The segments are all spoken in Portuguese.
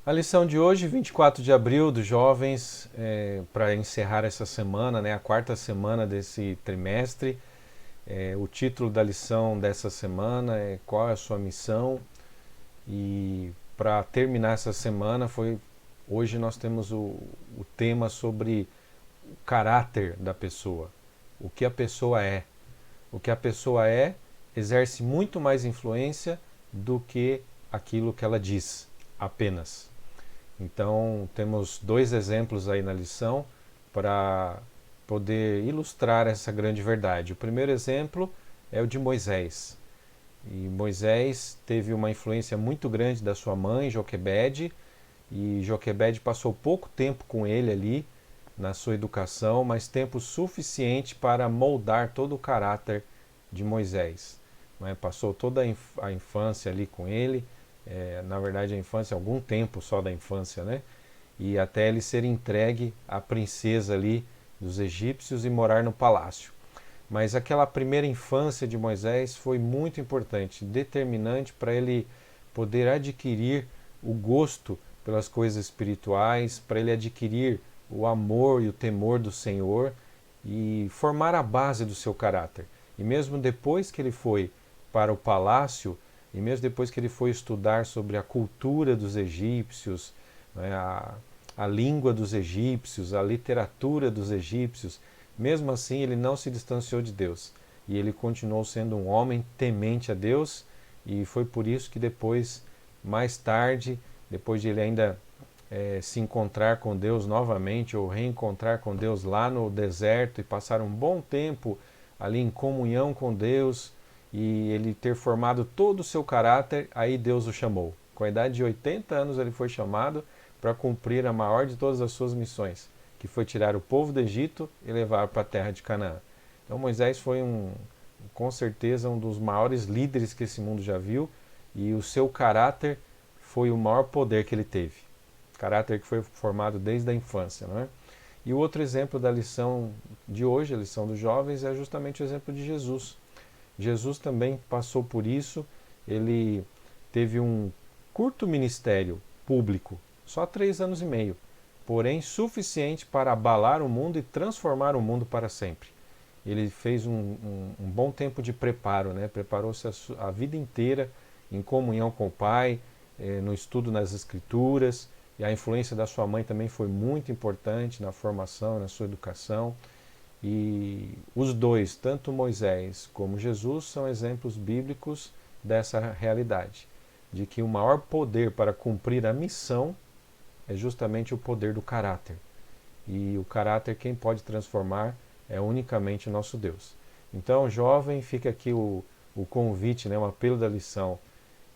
A lição de hoje, 24 de abril, dos jovens, para encerrar essa semana, né, a quarta semana desse trimestre. O título da lição dessa semana é Qual é a sua missão? E para terminar essa semana, hoje nós temos o tema sobre o caráter da pessoa, o que a pessoa é. O que a pessoa é exerce muito mais influência do que aquilo que ela diz, apenas. Então, temos dois exemplos aí na lição para poder ilustrar essa grande verdade. O primeiro exemplo é o de Moisés. E Moisés teve uma influência muito grande da sua mãe, Joquebede, e Joquebede passou pouco tempo com ele ali na sua educação, mas tempo suficiente para moldar todo o caráter de Moisés. Passou toda a infância ali com ele, na verdade a infância, algum tempo só da infância, né? E até ele ser entregue à princesa ali dos egípcios e morar no palácio. Mas aquela primeira infância de Moisés foi muito importante, determinante para ele poder adquirir o gosto pelas coisas espirituais, para ele adquirir o amor e o temor do Senhor e formar a base do seu caráter. E mesmo depois que ele foi para o palácio, e mesmo depois que ele foi estudar sobre a cultura dos egípcios, né, a língua dos egípcios, a literatura dos egípcios, mesmo assim ele não se distanciou de Deus. E ele continuou sendo um homem temente a Deus, e foi por isso que depois, mais tarde, depois de ele ainda se encontrar com Deus novamente, ou reencontrar com Deus lá no deserto e passar um bom tempo ali em comunhão com Deus, e ele ter formado todo o seu caráter, aí Deus o chamou. Com a idade de 80 anos ele foi chamado para cumprir a maior de todas as suas missões, que foi tirar o povo do Egito e levar para a terra de Canaã. Então Moisés foi com certeza um dos maiores líderes que esse mundo já viu, e o seu caráter foi o maior poder que ele teve. Caráter que foi formado desde a infância, não é? E o outro exemplo da lição de hoje, a lição dos jovens, é justamente o exemplo de Jesus. Jesus também passou por isso, ele teve um curto ministério público, só 3 anos e meio, porém suficiente para abalar o mundo e transformar o mundo para sempre. Ele fez um bom tempo de preparo, né? Preparou-se a vida inteira em comunhão com o Pai, no estudo nas Escrituras, e a influência da sua mãe também foi muito importante na formação, na sua educação. E os dois, tanto Moisés como Jesus, são exemplos bíblicos dessa realidade, de que o maior poder para cumprir a missão é justamente o poder do caráter. E o caráter quem pode transformar é unicamente o nosso Deus. Então, jovem, fica aqui o convite, né, o apelo da lição,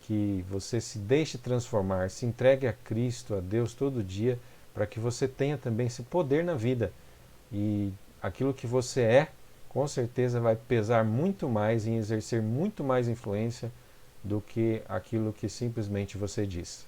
que você se deixe transformar, se entregue a Cristo, a Deus todo dia, para que você tenha também esse poder na vida. E aquilo que você é, com certeza vai pesar muito mais e exercer muito mais influência do que aquilo que simplesmente você diz.